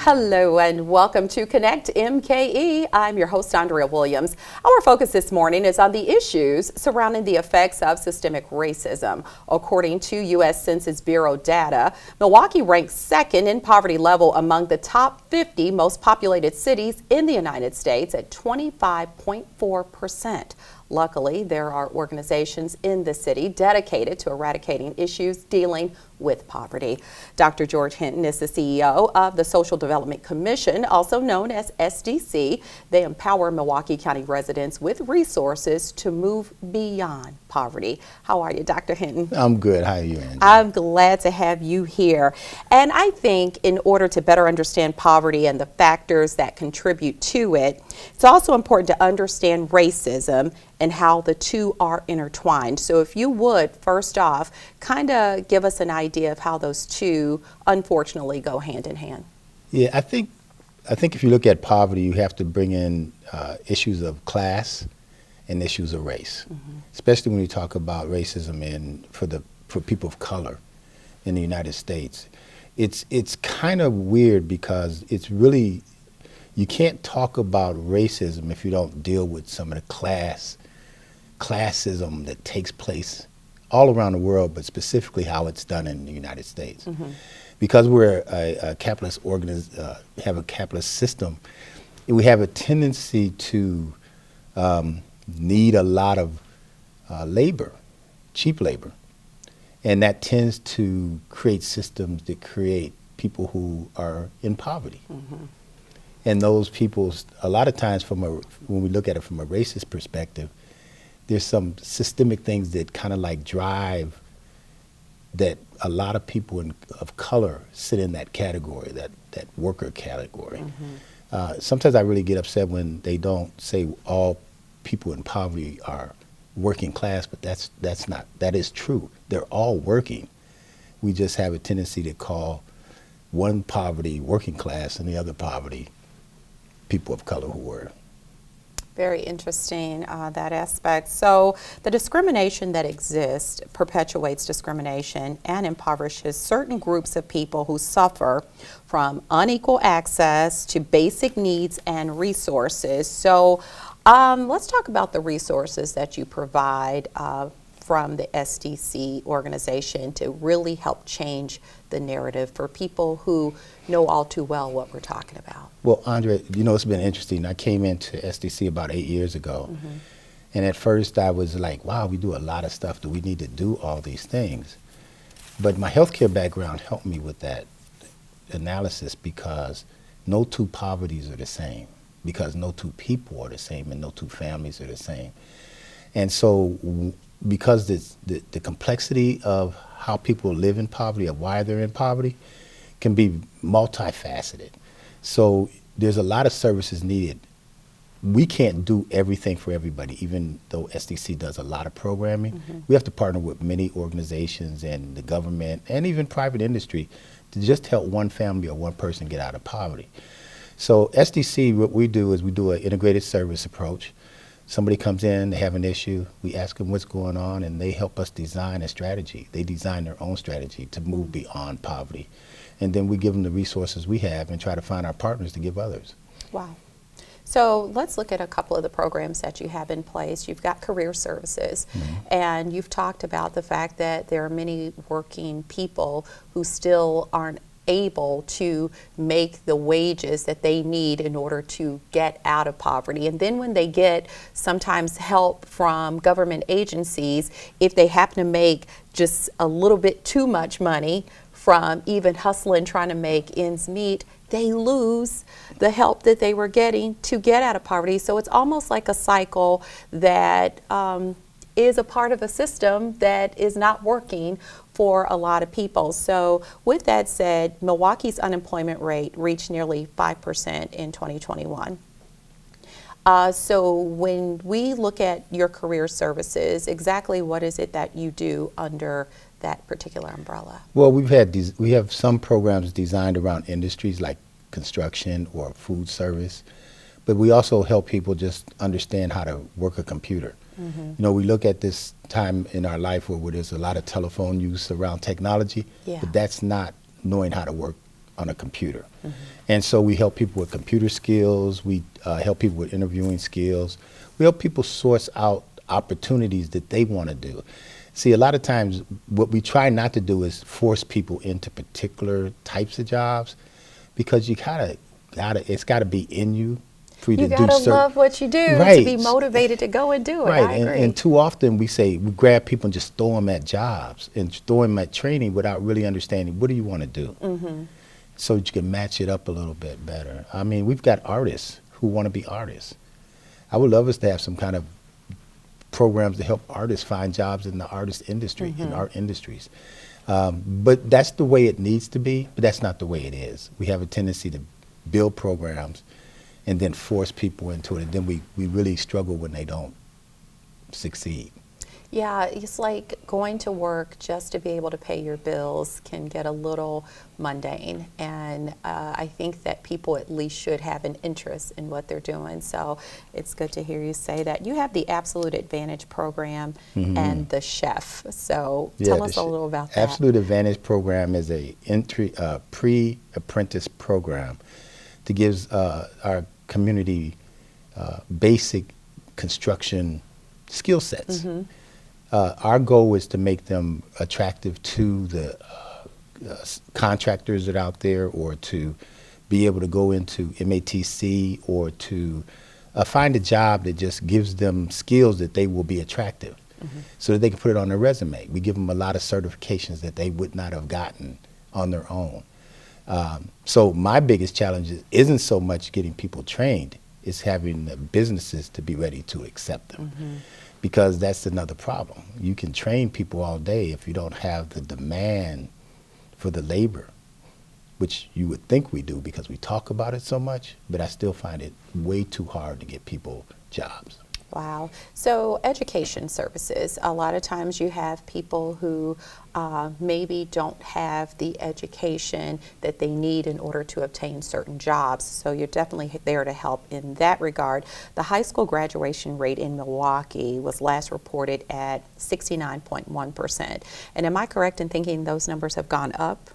Hello and welcome to Connect MKE. I'm your host, Andrea Williams. Our focus this morning is on the issues surrounding the effects of systemic racism. According to U.S. Census Bureau data, Milwaukee ranks second in poverty level among the top 50 most populated cities in the United States at 25.4%. Luckily, there are organizations in the city dedicated to eradicating issues dealing with poverty. Dr. George Hinton is the CEO of the Social Development Commission, also known as SDC. They empower Milwaukee County residents with resources to move beyond poverty. How are you, Dr. Hinton? I'm good. How are you, Andrea? I'm glad to have you here. And I think in order to better understand poverty and the factors that contribute to it, it's also important to understand racism and how the two are intertwined. So if you would, first off, kind of give us an idea of how those two unfortunately go hand in hand. Yeah, I think if you look at poverty, you have to bring in issues of class and issues of race, especially when you talk about racism for people of color in the United States. It's kind of weird because it's really, you can't talk about racism if you don't deal with some of the classism that takes place all around the world, but specifically how it's done in the United States. Because we're a capitalist have a capitalist system, we have a tendency to need a lot of labor, cheap labor. And that tends to create systems that create people who are in poverty. And those people, a lot of times when we look at it from a racist perspective, there's some systemic things that kind of like drive that a lot of people of color sit in that category, that worker category. Sometimes I really get upset when they don't say all people in poverty are working class, but that is true. They're all working. We just have a tendency to call one poverty working class and the other poverty people of color who were. Very interesting, that aspect. So the discrimination that exists perpetuates discrimination and impoverishes certain groups of people who suffer from unequal access to basic needs and resources. So let's talk about the resources that you provide from the SDC organization to really help change the narrative for people who know all too well what we're talking about. Well, Andrea, you know, it's been interesting. I came into SDC about 8 years ago, and at first I was like, wow, we do a lot of stuff. Do we need to do all these things? But my healthcare background helped me with that analysis because no two poverties are the same, because no two people are the same, and no two families are the same. And so because the complexity of how people live in poverty, of why they're in poverty, can be multifaceted. So there's a lot of services needed. We can't do everything for everybody, even though SDC does a lot of programming. We have to partner with many organizations and the government and even private industry to just help one family or one person get out of poverty. So SDC, what we do is we do an integrated service approach. Somebody comes in, they have an issue, we ask them what's going on, and they help us design a strategy. They design their own strategy to move beyond poverty. And then we give them the resources we have and try to find our partners to give others. Wow. So let's look at a couple of the programs that you have in place. You've got career services, and you've talked about the fact that there are many working people who still aren't able to make the wages that they need in order to get out of poverty. And then when they get sometimes help from government agencies, if they happen to make just a little bit too much money from even hustling, trying to make ends meet, they lose the help that they were getting to get out of poverty. So it's almost like a cycle that is a part of a system that is not working for a lot of people. So with that said, Milwaukee's unemployment rate reached nearly 5% in 2021. So when we look at your career services, exactly what is it that you do under that particular umbrella? Well, we have some programs designed around industries like construction or food service, but we also help people just understand how to work a computer. You know, we look at this time in our life where there's a lot of telephone use around technology, but that's not knowing how to work on a computer. And so we help people with computer skills. We help people with interviewing skills. We help people source out opportunities that they want to do. See, a lot of times what we try not to do is force people into particular types of jobs, because you it's got to be in you for you to do gotta certain. love what you do Right. to be motivated to go and do it. Right, I agree. and too often we grab people and just throw them at jobs and throw them at training without really understanding what do you want to do, so that you can match it up a little bit better. I mean, we've got artists who want to be artists. I would love us to have some kind of programs to help artists find jobs in the artist industry, in art industries. But that's the way it needs to be, but that's not the way it is. We have a tendency to build programs and then force people into it, and then we really struggle when they don't succeed. Yeah, it's like going to work just to be able to pay your bills can get a little mundane, and I think that people at least should have an interest in what they're doing. So it's good to hear you say that. You have the Absolute Advantage program and the Chef. So tell us a little about that. Absolute Advantage program is a pre-apprentice program that gives our community basic construction skill sets. Our goal is to make them attractive to the contractors that are out there, or to be able to go into MATC, or to find a job that just gives them skills that they will be attractive, so that they can put it on their resume. We give them a lot of certifications that they would not have gotten on their own. So my biggest challenge isn't so much getting people trained, it's having the businesses to be ready to accept them. Because that's another problem. You can train people all day if you don't have the demand for the labor, which you would think we do because we talk about it so much, but I still find it way too hard to get people jobs. Wow. So education services, a lot of times you have people who maybe don't have the education that they need in order to obtain certain jobs. So you're definitely there to help in that regard. The high school graduation rate in Milwaukee was last reported at 69.1%. And am I correct in thinking those numbers have gone up?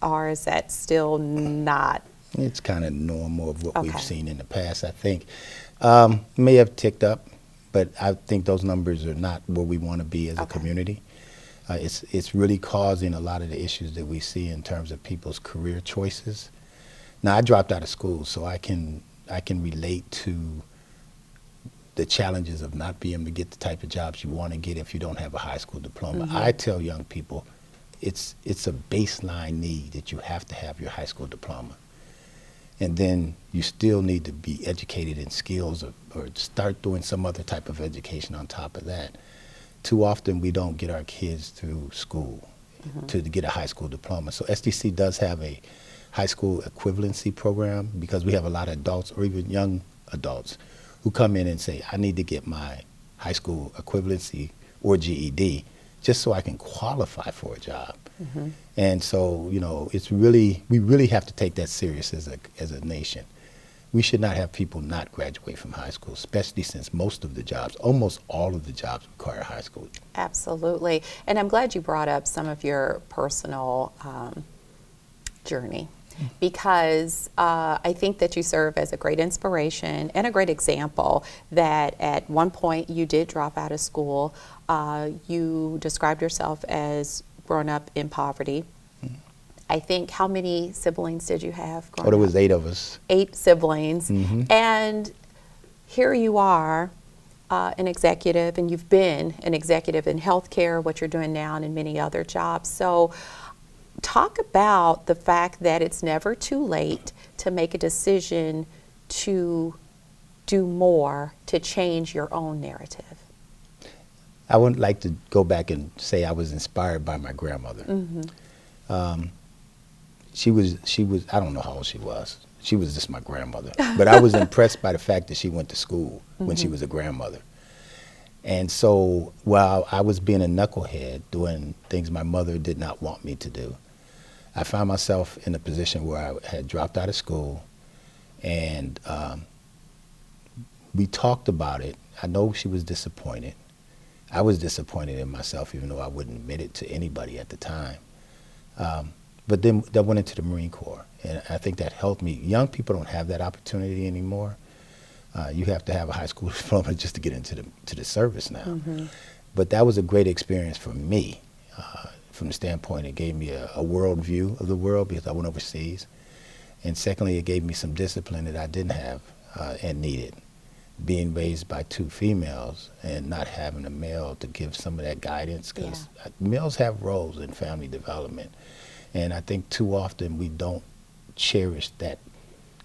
Or is that still not? It's kind of normal of what we've seen in the past, I think. May have ticked up, but I think those numbers are not where we want to be as a community. It's really causing a lot of the issues that we see in terms of people's career choices. Now, I dropped out of school, so I can relate to the challenges of not being able to get the type of jobs you want to get if you don't have a high school diploma. I tell young people, it's a baseline need that you have to have your high school diploma. And then you still need to be educated in skills, or start doing some other type of education on top of that. Too often we don't get our kids through school to get a high school diploma. So SDC does have a high school equivalency program, because we have a lot of adults, or even young adults, who come in and say, I need to get my high school equivalency or GED just so I can qualify for a job. And so, you know, we really have to take that serious as a nation. We should not have people not graduate from high school, especially since most of the jobs, almost all of the jobs, require high school. Absolutely. And I'm glad you brought up some of your personal journey, because I think that you serve as a great inspiration and a great example that at one point you did drop out of school. You described yourself as growing up in poverty. I think, how many siblings did you have growing up? There was 8 of us. 8 siblings. And here you are, an executive, and you've been an executive in healthcare, what you're doing now, and in many other jobs. So talk about the fact that it's never too late to make a decision to do more to change your own narrative. I would like to go back and say I was inspired by my grandmother. She was, I don't know how old she was. She was just my grandmother. But I was impressed by the fact that she went to school when she was a grandmother. And so while I was being a knucklehead, doing things my mother did not want me to do, I found myself in a position where I had dropped out of school, and we talked about it. I know she was disappointed. I was disappointed in myself, even though I wouldn't admit it to anybody at the time. But then that went into the Marine Corps, and I think that helped me. Young people don't have that opportunity anymore. You have to have a high school diploma just to get into the service now. Mm-hmm. But that was a great experience for me, from the standpoint it gave me a world view of the world because I went overseas. And secondly, it gave me some discipline that I didn't have and needed. Being raised by two females and not having a male to give some of that guidance, because males have roles in family development. And I think too often we don't cherish that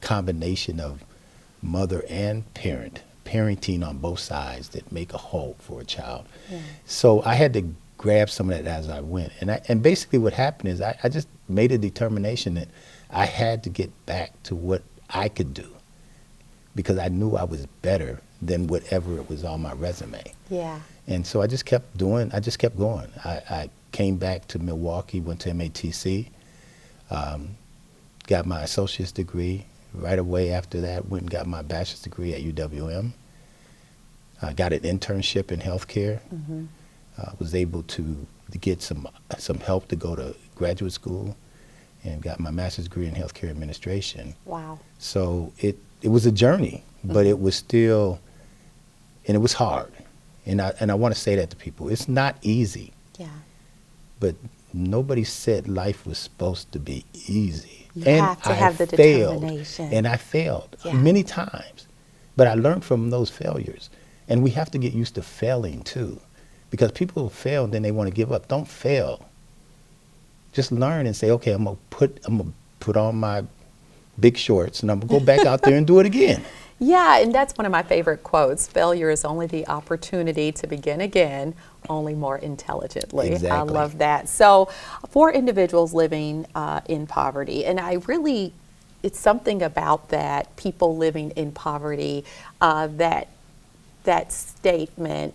combination of mother and parenting on both sides that make a whole for a child. Yeah. So I had to grab some of that as I went. And basically what happened is I just made a determination that I had to get back to what I could do, because I knew I was better than whatever it was on my resume. Yeah. And so I just kept going. I came back to Milwaukee, went to MATC, got my associate's degree. Right away after that, went and got my bachelor's degree at UWM. I got an internship in healthcare. Mm-hmm. Was able to get some help to go to graduate school, and got my master's degree in healthcare administration. Wow. So it was a journey, but it was still, and it was hard. And I want to say that to people. It's not easy. Yeah. But nobody said life was supposed to be easy. You and have to I have the failed, determination. and I failed Yeah. many times. But I learned from those failures. And we have to get used to failing too. Because people fail and then they want to give up. Don't fail. Just learn and say, okay, I'm gonna put on my big shorts and I'm gonna go back out there and do it again. Yeah, and that's one of my favorite quotes. Failure is only the opportunity to begin again, only more intelligently. Exactly. I love that. So for individuals living in poverty, and it's something about that, people living in poverty, that statement,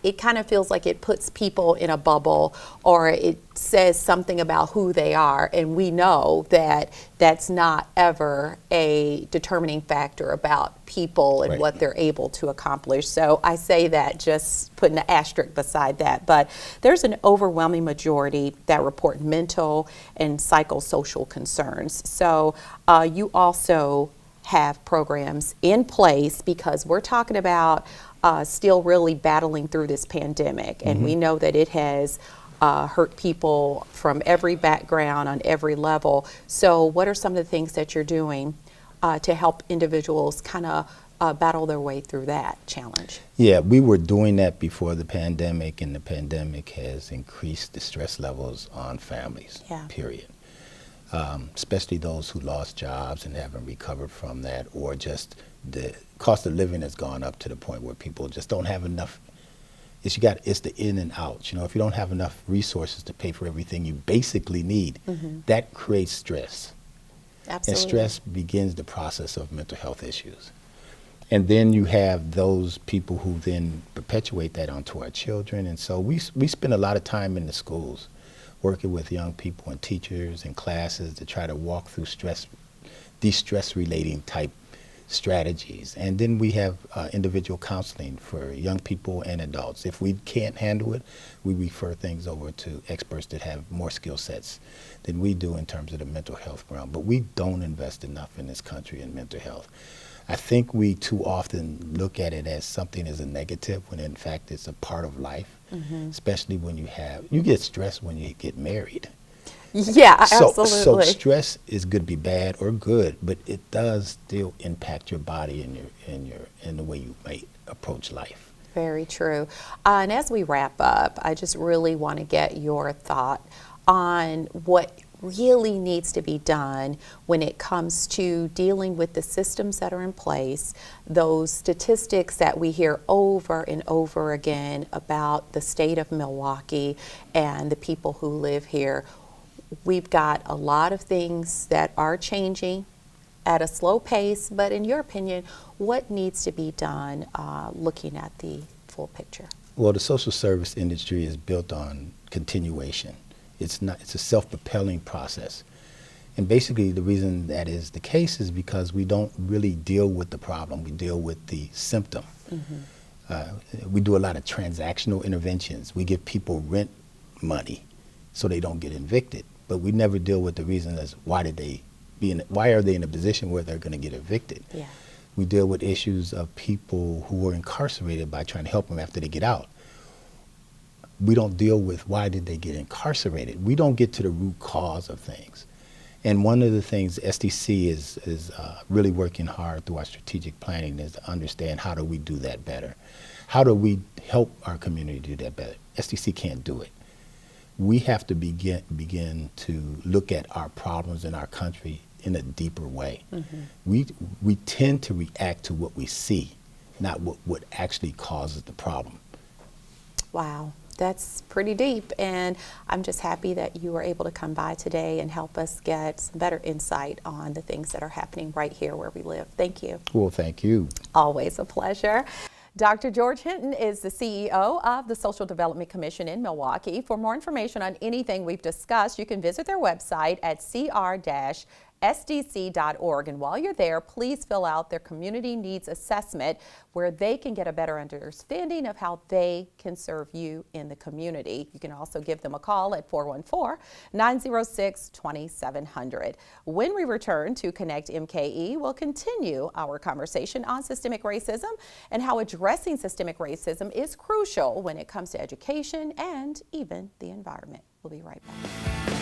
it kind of feels like it puts people in a bubble, or it says something about who they are, and we know that that's not ever a determining factor about people and Right. what they're able to accomplish. So I say that just putting an asterisk beside that, but there's an overwhelming majority that report mental and psychosocial concerns. So you also have programs in place, because we're talking about still really battling through this pandemic, and we know that it has hurt people from every background on every level. So what are some of the things that you're doing to help individuals kind of battle their way through that challenge? Yeah, we were doing that before the pandemic, and the pandemic has increased the stress levels on families, period. Especially those who lost jobs and haven't recovered from that, or just the cost of living has gone up to the point where people just don't have enough. It's the in and out. If you don't have enough resources to pay for everything you basically need, that creates stress. Absolutely. And stress begins the process of mental health issues. And then you have those people who then perpetuate that onto our children. And so we spend a lot of time in the schools working with young people and teachers and classes to try to walk through these stress-relating type strategies. And then we have individual counseling for young people and adults. If we can't handle it, we refer things over to experts that have more skill sets than we do in terms of the mental health realm. But we don't invest enough in this country in mental health. I think we too often look at it as something as a negative, when in fact it's a part of life, especially when you get stressed when you get married. Yeah, absolutely. So stress is good to be bad or good, but it does still impact your body and the way you might approach life. Very true. And as we wrap up, I just really want to get your thought on what really needs to be done when it comes to dealing with the systems that are in place, those statistics that we hear over and over again about the state of Milwaukee and the people who live here. We've got a lot of things that are changing at a slow pace, but in your opinion, what needs to be done looking at the full picture? Well, the social service industry is built on continuation. It's a self-propelling process. And basically the reason that is the case is because we don't really deal with the problem, we deal with the symptom. We do a lot of transactional interventions. We give people rent money so they don't get evicted. but we never deal with the reason as why are they in a position where they're going to get evicted. Yeah. We deal with issues of people who were incarcerated by trying to help them after they get out. We don't deal with why did they get incarcerated. We don't get to the root cause of things. And one of the things SDC is really working hard through our strategic planning is to understand how do we do that better. How do we help our community do that better? SDC can't do it. We have to begin to look at our problems in our country in a deeper way. We tend to react to what we see, not what actually causes the problem. Wow, that's pretty deep, and I'm just happy that you were able to come by today and help us get some better insight on the things that are happening right here where we live. Thank you. Well, thank you. Always a pleasure. Dr. George Hinton is the CEO of the Social Development Commission in Milwaukee. For more information on anything we've discussed, you can visit their website at cr-sdc.org. And while you're there, please fill out their community needs assessment where they can get a better understanding of how they can serve you in the community. You can also give them a call at 414-906-2700. When we return to Connect MKE, we'll continue our conversation on systemic racism and how addressing systemic racism is crucial when it comes to education and even the environment. We'll be right back.